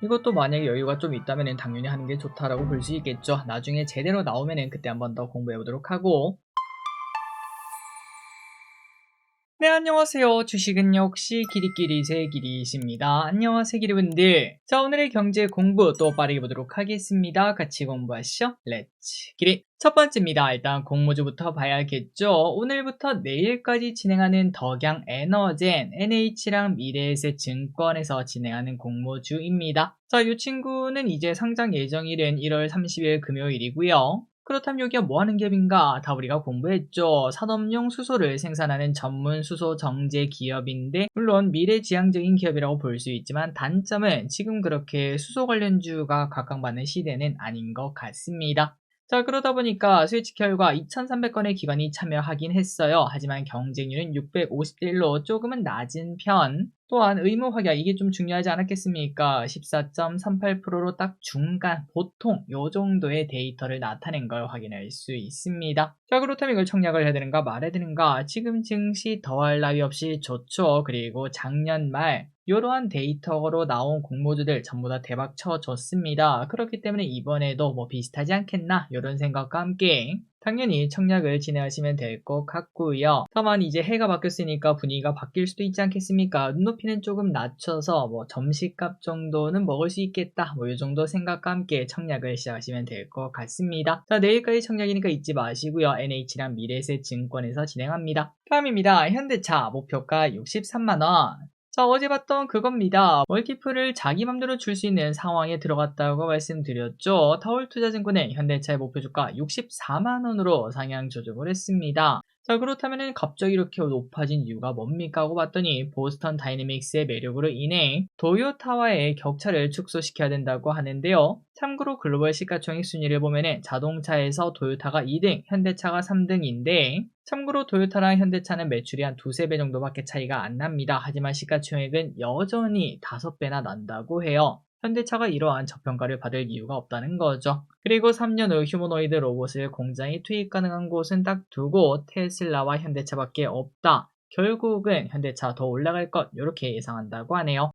이것도 만약에 여유가 좀 있다면 당연히 하는 게 좋다라고 볼 수 있겠죠. 나중에 제대로 나오면 그때 한 번 더 공부해 보도록 하고. 네, 안녕하세요. 주식은 역시 길이길이 새 길이십니다. 안녕하세요, 길이분들. 자, 오늘의 경제 공부 또 빠르게 보도록 하겠습니다. 같이 공부하시죠. 렛츠 길이. 첫 번째입니다. 일단 공모주부터 봐야겠죠. 오늘부터 내일까지 진행하는 덕양에너젠, NH랑 미래에셋증권에서 진행하는 공모주입니다. 자, 이 친구는 이제 상장 예정일은 1월 30일 금요일이고요. 그렇다면 여기가 뭐하는 기업인가? 다 우리가 공부했죠. 산업용 수소를 생산하는 전문 수소 정제 기업인데 물론 미래지향적인 기업이라고 볼 수 있지만 단점은 지금 그렇게 수소 관련주가 각광받는 시대는 아닌 것 같습니다. 자, 그러다 보니까 수혜치 결과 2,300건의 기관이 참여하긴 했어요. 하지만 경쟁률은 650대1로 조금은 낮은 편. 또한 의무 확약, 이게 좀 중요하지 않았겠습니까? 14.38%로 딱 중간, 보통 요 정도의 데이터를 나타낸 걸 확인할 수 있습니다. 자, 그렇다면 이걸 청약을 해야 되는가 말아야 되는가? 지금 증시 더할 나위 없이 좋죠. 그리고 작년 말 이러한 데이터로 나온 공모주들 전부 다 대박 쳐줬습니다. 그렇기 때문에 이번에도 뭐 비슷하지 않겠나? 이런 생각과 함께 당연히 청약을 진행하시면 될 것 같고요. 다만 이제 해가 바뀌었으니까 분위기가 바뀔 수도 있지 않겠습니까? 눈높이는 조금 낮춰서 뭐 점심값 정도는 먹을 수 있겠다. 뭐 이 정도 생각과 함께 청약을 시작하시면 될 것 같습니다. 자, 내일까지 청약이니까 잊지 마시고요. NH랑 미래에셋증권에서 진행합니다. 다음입니다. 현대차 목표가 63만원. 자, 어제 봤던 그겁니다. 멀티플을 자기 맘대로 줄 수 있는 상황에 들어갔다고 말씀드렸죠. 타월투자증권의 현대차의 목표주가 64만원으로 상향 조정을 했습니다. 자, 그렇다면 갑자기 이렇게 높아진 이유가 뭡니까 하고 봤더니 보스턴 다이내믹스의 매력으로 인해 도요타와의 격차를 축소시켜야 된다고 하는데요. 참고로 글로벌 시가총액 순위를 보면 자동차에서 도요타가 2등, 현대차가 3등인데 참고로 도요타랑 현대차는 매출이 한 두세 배 정도밖에 차이가 안 납니다. 하지만 시가총액은 여전히 5배나 난다고 해요. 현대차가 이러한 저평가를 받을 이유가 없다는 거죠. 그리고 3년 후 휴머노이드 로봇을 공장에 투입 가능한 곳은 딱 두 곳, 테슬라와 현대차밖에 없다. 결국은 현대차 더 올라갈 것, 이렇게 예상한다고 하네요.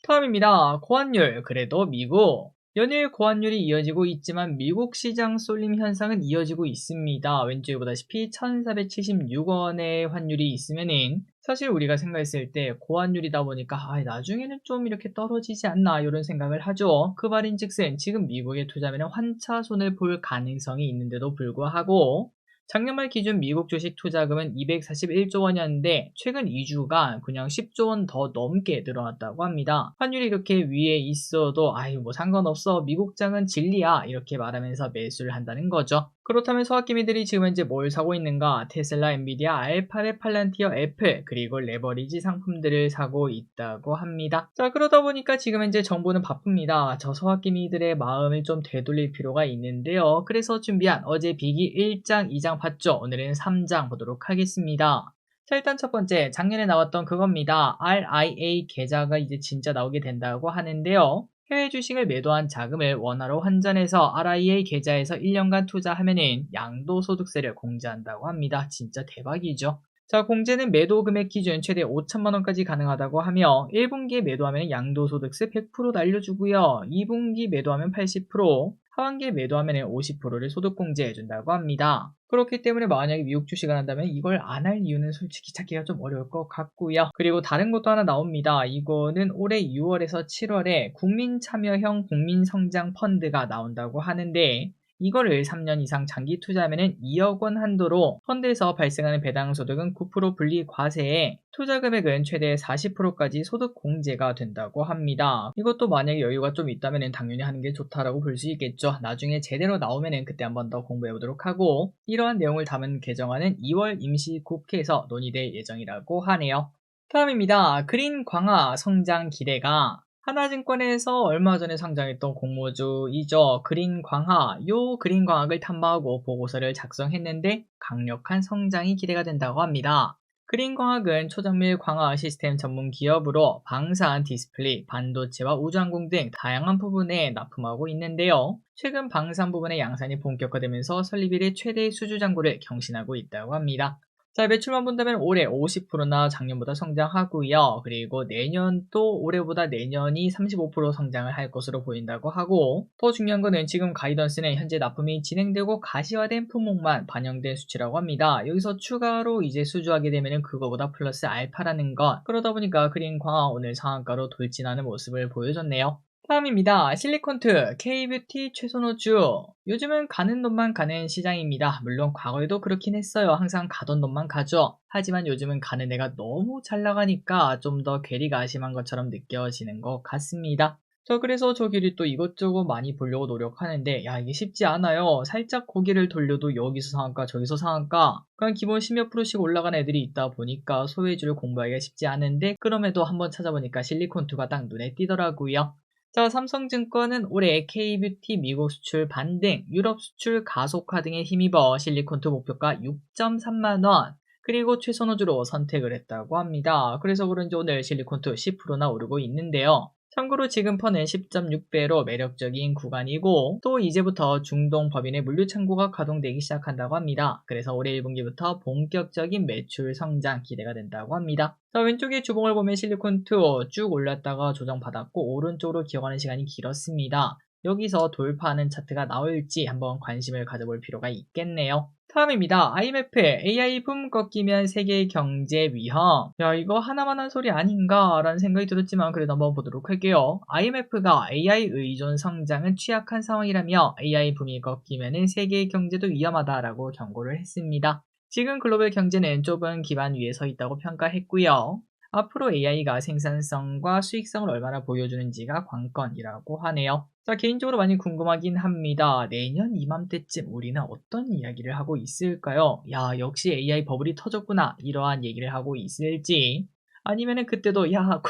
다음입니다. 고환율, 그래도 미국. 연일 고환율이 이어지고 있지만 미국 시장 쏠림 현상은 이어지고 있습니다. 왼쪽에 보다시피 1476원의 환율이 있으면은 사실 우리가 생각했을 때 고환율이다 보니까 나중에는 좀 이렇게 떨어지지 않나 이런 생각을 하죠. 그 말인즉슨 지금 미국에 투자하면 환차손을 볼 가능성이 있는데도 불구하고 작년 말 기준 미국 주식 투자금은 241조 원이었는데 최근 2주간 그냥 10조 원 더 넘게 늘어났다고 합니다. 환율이 이렇게 위에 있어도 뭐 상관없어, 미국장은 진리야, 이렇게 말하면서 매수를 한다는 거죠. 그렇다면 소확기미들이 지금 현재 뭘 사고 있는가? 테슬라, 엔비디아, 알파벳, 팔란티어, 애플, 그리고 레버리지 상품들을 사고 있다고 합니다. 자, 그러다 보니까 지금 현재 정부는 바쁩니다. 저 소확기미들의 마음을 좀 되돌릴 필요가 있는데요. 그래서 준비한 어제 비기 1장, 2장 봤죠? 오늘은 3장 보도록 하겠습니다. 자, 일단 첫 번째, 작년에 나왔던 그겁니다. RIA 계좌가 이제 진짜 나오게 된다고 하는데요. 해외 주식을 매도한 자금을 원화로 환전해서 RIA 계좌에서 1년간 투자하면은 양도소득세를 공제한다고 합니다. 진짜 대박이죠. 자, 공제는 매도 금액 기준 최대 5천만원까지 가능하다고 하며 1분기에 매도하면 양도소득세 100% 날려주고요. 2분기 매도하면 80%, 하반기에 매도하면 50%를 소득공제해준다고 합니다. 그렇기 때문에 만약에 미국 주식을 한다면 이걸 안 할 이유는 솔직히 찾기가 좀 어려울 것 같고요. 그리고 다른 것도 하나 나옵니다. 이거는 올해 6월에서 7월에 국민참여형 국민성장펀드가 나온다고 하는데 이거를 3년 이상 장기 투자하면 2억 원 한도로 펀드에서 발생하는 배당 소득은 9% 분리 과세에 투자 금액은 최대 40%까지 소득 공제가 된다고 합니다. 이것도 만약에 여유가 좀 있다면 당연히 하는 게 좋다라고 볼 수 있겠죠. 나중에 제대로 나오면 그때 한 번 더 공부해 보도록 하고 이러한 내용을 담은 개정안은 2월 임시국회에서 논의될 예정이라고 하네요. 다음입니다. 그린 광화 성장 기대가 하나증권에서 얼마 전에 상장했던 공모주이죠. 그린광학. 요 그린광학을 탐방하고 보고서를 작성했는데 강력한 성장이 기대가 된다고 합니다. 그린광학은 초정밀 광학 시스템 전문 기업으로 방산, 디스플레이, 반도체와 우주항공 등 다양한 부분에 납품하고 있는데요. 최근 방산 부분의 양산이 본격화되면서 설립일의 최대 수주 잔고를 경신하고 있다고 합니다. 자, 매출만 본다면 올해 50%나 작년보다 성장하고요. 그리고 내년도 올해보다 내년이 35% 성장을 할 것으로 보인다고 하고, 더 중요한 거는 지금 가이던스는 현재 납품이 진행되고 가시화된 품목만 반영된 수치라고 합니다. 여기서 추가로 이제 수주하게 되면 그거보다 플러스 알파라는 것. 그러다 보니까 그린광화 오늘 상한가로 돌진하는 모습을 보여줬네요. 다음입니다. 실리콘트, K뷰티 최선호주. 요즘은 가는 돈만 가는 시장입니다. 물론 과거에도 그렇긴 했어요. 항상 가던 돈만 가죠. 하지만 요즘은 가는 애가 너무 잘 나가니까 좀 더 괴리가 심한 것처럼 느껴지는 것 같습니다. 그래서 저 길이 또 이것저것 많이 보려고 노력하는데, 야, 이게 쉽지 않아요. 살짝 고개를 돌려도 여기서 상한가 저기서 상한가, 그냥 기본 10몇 프로씩 올라간 애들이 있다 보니까 소외주를 공부하기가 쉽지 않은데, 그럼에도 한번 찾아보니까 실리콘2가 딱 눈에 띄더라고요. 자, 삼성증권은 올해 K뷰티 미국 수출 반등, 유럽 수출 가속화 등에 힘입어 실리콘2 목표가 6.3만원, 그리고 최선호주로 선택을 했다고 합니다. 그래서 그런지 오늘 실리콘2 10%나 오르고 있는데요. 참고로 지금 펀은 10.6배로 매력적인 구간이고, 또 이제부터 중동 법인의 물류 창고가 가동되기 시작한다고 합니다. 그래서 올해 1분기부터 본격적인 매출 성장 기대가 된다고 합니다. 자, 왼쪽에 주봉을 보면 실리콘2 쭉 올랐다가 조정받았고 오른쪽으로 기어가는 시간이 길었습니다. 여기서 돌파하는 차트가 나올지 한번 관심을 가져볼 필요가 있겠네요. 다음입니다. IMF, AI 붐 꺾이면 세계 경제 위험. 야, 이거 하나만 한 소리 아닌가 라는 생각이 들었지만 그래도 한번 보도록 할게요. IMF가 AI 의존 성장은 취약한 상황이라며 AI 붐이 꺾이면 세계 경제도 위험하다라고 경고를 했습니다. 지금 글로벌 경제는 좁은 기반 위에 서 있다고 평가했고요. 앞으로 AI가 생산성과 수익성을 얼마나 보여주는지가 관건이라고 하네요. 자, 개인적으로 많이 궁금하긴 합니다. 내년 이맘때쯤 우리는 어떤 이야기를 하고 있을까요? 야, 역시 AI 버블이 터졌구나. 이러한 얘기를 하고 있을지. 아니면은 그때도 야,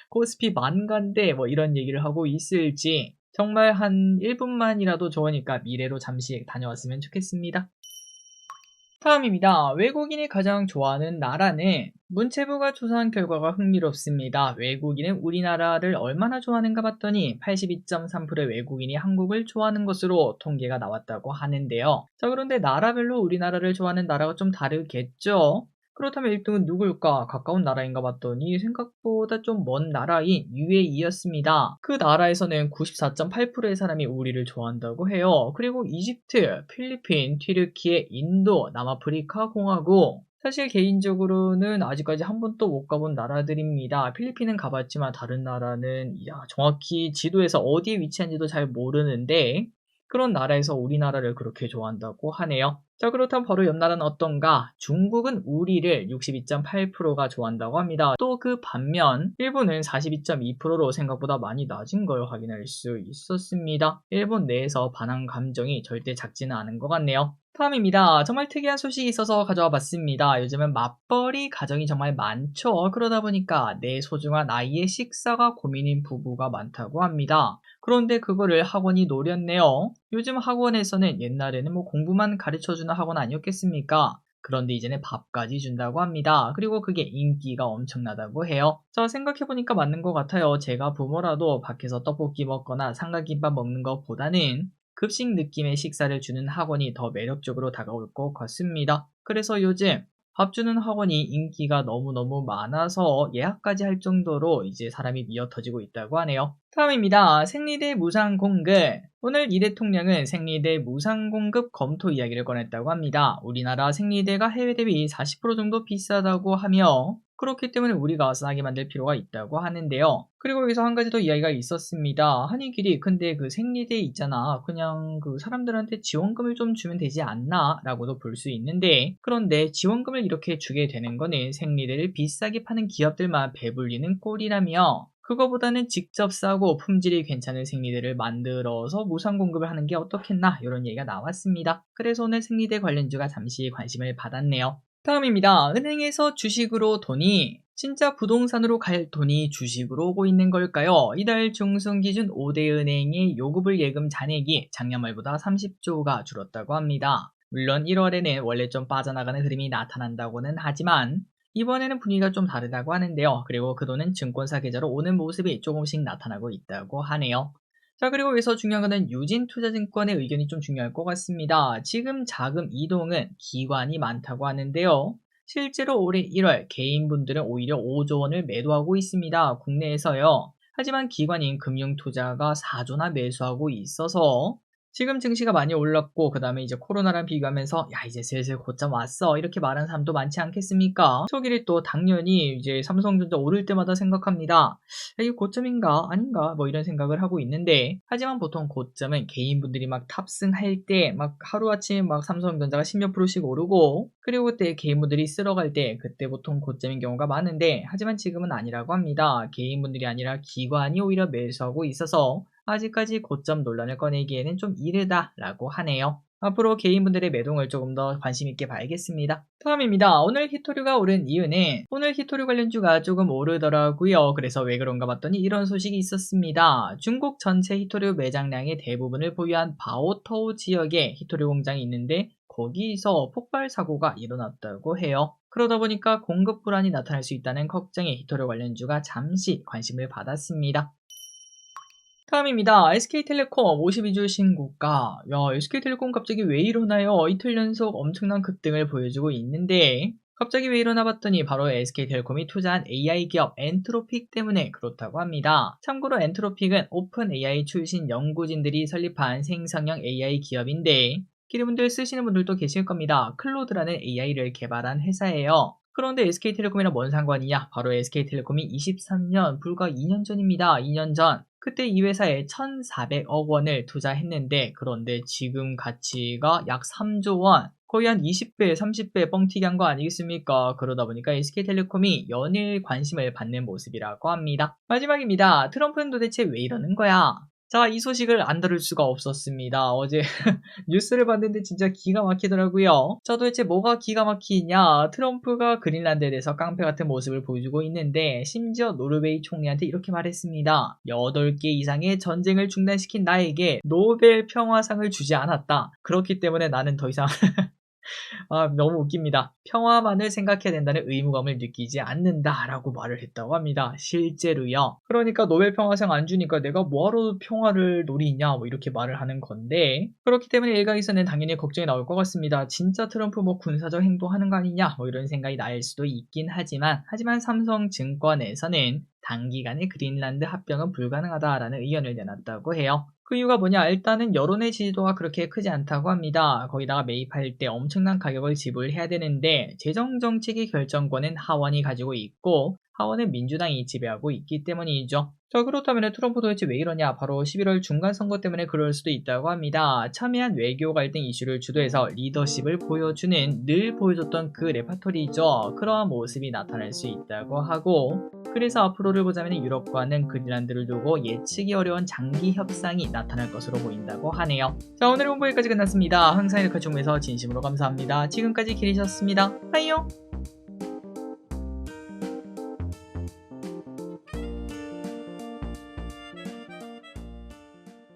코스피 만간데 뭐 이런 얘기를 하고 있을지. 정말 한 1분만이라도 좋으니까 미래로 잠시 다녀왔으면 좋겠습니다. 다음입니다. 외국인이 가장 좋아하는 나라는 문체부가 조사한 결과가 흥미롭습니다. 외국인은 우리나라를 얼마나 좋아하는가 봤더니 82.3%의 외국인이 한국을 좋아하는 것으로 통계가 나왔다고 하는데요. 자, 그런데 나라별로 우리나라를 좋아하는 나라가 좀 다르겠죠? 그렇다면 1등은 누굴까? 가까운 나라인가 봤더니 생각보다 좀 먼 나라인 UAE였습니다. 그 나라에서는 94.8%의 사람이 우리를 좋아한다고 해요. 그리고 이집트, 필리핀, 튀르키예, 인도, 남아프리카 공화국, 사실 개인적으로는 아직까지 한 번도 못 가본 나라들입니다. 필리핀은 가봤지만 다른 나라는 정확히 지도에서 어디에 위치한지도 잘 모르는데 그런 나라에서 우리나라를 그렇게 좋아한다고 하네요. 자, 그렇다면 바로 옆 나라는 어떤가? 중국은 우리를 62.8%가 좋아한다고 합니다. 또 그 반면 일본은 42.2%로 생각보다 많이 낮은 걸 확인할 수 있었습니다. 일본 내에서 반항 감정이 절대 작지는 않은 것 같네요. 다음입니다. 정말 특이한 소식이 있어서 가져와 봤습니다. 요즘은 맞벌이 가정이 정말 많죠. 그러다 보니까 내 소중한 아이의 식사가 고민인 부부가 많다고 합니다. 그런데 그거를 학원이 노렸네요. 요즘 학원에서는 옛날에는 뭐 공부만 가르쳐주는 학원 아니었겠습니까? 그런데 이제는 밥까지 준다고 합니다. 그리고 그게 인기가 엄청나다고 해요. 자, 생각해보니까 맞는 것 같아요. 제가 부모라도 밖에서 떡볶이 먹거나 삼각김밥 먹는 것보다는 급식 느낌의 식사를 주는 학원이 더 매력적으로 다가올 것 같습니다. 그래서 요즘 밥 주는 학원이 인기가 너무너무 많아서 예약까지 할 정도로 이제 사람이 미어터지고 있다고 하네요. 다음입니다. 생리대 무상 공급. 오늘 이 대통령은 생리대 무상 공급 검토 이야기를 꺼냈다고 합니다. 우리나라 생리대가 해외 대비 40% 정도 비싸다고 하며 그렇기 때문에 우리가 싸게 만들 필요가 있다고 하는데요. 그리고 여기서 한 가지 더 이야기가 있었습니다. 한이길이 근데 그 생리대 있잖아. 그냥 그 사람들한테 지원금을 좀 주면 되지 않나? 라고도 볼 수 있는데 그런데 지원금을 이렇게 주게 되는 거는 생리대를 비싸게 파는 기업들만 배불리는 꼴이라며 그거보다는 직접 싸고 품질이 괜찮은 생리대를 만들어서 무상 공급을 하는 게 어떻겠나 이런 얘기가 나왔습니다. 그래서 오늘 생리대 관련주가 잠시 관심을 받았네요. 다음입니다. 은행에서 주식으로 돈이 진짜 부동산으로 갈 돈이 주식으로 오고 있는 걸까요? 이달 중순 기준 5대 은행의 요구불 예금 잔액이 작년 말보다 30조가 줄었다고 합니다. 물론 1월에는 원래 좀 빠져나가는 흐름이 나타난다고는 하지만 이번에는 분위기가 좀 다르다고 하는데요. 그리고 그 돈은 증권사 계좌로 오는 모습이 조금씩 나타나고 있다고 하네요. 자, 그리고 여기서 중요한 거는 유진투자증권의 의견이 좀 중요할 것 같습니다. 지금 자금 이동은 기관이 많다고 하는데요. 실제로 올해 1월 개인분들은 오히려 5조 원을 매도하고 있습니다. 국내에서요. 하지만 기관인 금융투자가 4조나 매수하고 있어서 지금 증시가 많이 올랐고 그 다음에 이제 코로나랑 비교하면서 야 이제 슬슬 고점 왔어 이렇게 말하는 사람도 많지 않겠습니까? 저기를 또 당연히 이제 삼성전자 오를 때마다 생각합니다. 야, 이게 고점인가 아닌가 뭐 이런 생각을 하고 있는데 하지만 보통 고점은 개인분들이 막 탑승할 때 막 하루아침에 막 삼성전자가 10몇 프로씩 오르고 그리고 그때 개인분들이 쓸어갈 때 그때 보통 고점인 경우가 많은데 하지만 지금은 아니라고 합니다. 개인분들이 아니라 기관이 오히려 매수하고 있어서 아직까지 고점 논란을 꺼내기에는 좀 이르다라고 하네요. 앞으로 개인분들의 매동을 조금 더 관심 있게 봐야겠습니다. 다음입니다. 오늘 히토류가 오른 이유는 오늘 히토류 관련주가 조금 오르더라고요. 그래서 왜 그런가 봤더니 이런 소식이 있었습니다. 중국 전체 히토류 매장량의 대부분을 보유한 바오터우 지역에 히토류 공장이 있는데 거기서 폭발 사고가 일어났다고 해요. 그러다 보니까 공급 불안이 나타날 수 있다는 걱정에 히토류 관련주가 잠시 관심을 받았습니다. 다음입니다. SK텔레콤 52주 신고가. 야, SK텔레콤 갑자기 왜 이러나요? 이틀 연속 엄청난 급등을 보여주고 있는데 갑자기 왜 이러나 봤더니 바로 SK텔레콤이 투자한 AI 기업 엔트로픽 때문에 그렇다고 합니다. 참고로 엔트로픽은 오픈 AI 출신 연구진들이 설립한 생성형 AI 기업인데 기대분들 쓰시는 분들도 계실 겁니다. 클로드라는 AI를 개발한 회사예요. 그런데 SK텔레콤이랑 뭔 상관이냐? 바로 SK텔레콤이 23년 불과 2년 전입니다. 2년 전. 그때 이 회사에 1,400억 원을 투자했는데 그런데 지금 가치가 약 3조 원. 거의 한 20배, 30배 뻥튀기 한 거 아니겠습니까? 그러다 보니까 SK텔레콤이 연일 관심을 받는 모습이라고 합니다. 마지막입니다. 트럼프는 도대체 왜 이러는 거야? 자, 이 소식을 안 다룰 수가 없었습니다. 어제 뉴스를 봤는데 진짜 기가 막히더라고요. 자, 도대체 뭐가 기가 막히냐? 트럼프가 그린란드에 대해서 깡패 같은 모습을 보여주고 있는데 심지어 노르웨이 총리한테 이렇게 말했습니다. 8개 이상의 전쟁을 중단시킨 나에게 노벨 평화상을 주지 않았다. 그렇기 때문에 나는 더 이상 너무 웃깁니다. 평화만을 생각해야 된다는 의무감을 느끼지 않는다라고 말을 했다고 합니다. 실제로요. 그러니까 노벨 평화상 안 주니까 내가 뭐하러 평화를 노리냐 뭐 이렇게 말을 하는 건데 그렇기 때문에 일각에서는 당연히 걱정이 나올 것 같습니다. 진짜 트럼프 뭐 군사적 행동하는 거 아니냐 뭐 이런 생각이 날 수도 있긴 하지만 삼성증권에서는 단기간에 그린란드 합병은 불가능하다라는 의견을 내놨다고 해요. 그 이유가 뭐냐? 일단은 여론의 지지도가 그렇게 크지 않다고 합니다. 거기다가 매입할 때 엄청난 가격을 지불해야 되는데 재정정책의 결정권은 하원이 가지고 있고 하원은 민주당이 지배하고 있기 때문이죠. 자, 그렇다면 트럼프 도대체 왜 이러냐? 바로 11월 중간선거 때문에 그럴 수도 있다고 합니다. 첨예한 외교 갈등 이슈를 주도해서 리더십을 보여주는 늘 보여줬던 그 레파토리죠. 그러한 모습이 나타날 수 있다고 하고 그래서 앞으로를 보자면 유럽과는 그린란드를 두고 예측이 어려운 장기 협상이 나타날 것으로 보인다고 하네요. 자, 오늘의 공부 여기까지 끝났습니다. 항상 이렇게 중에서 진심으로 감사합니다. 지금까지 길이셨습니다. 빠이요.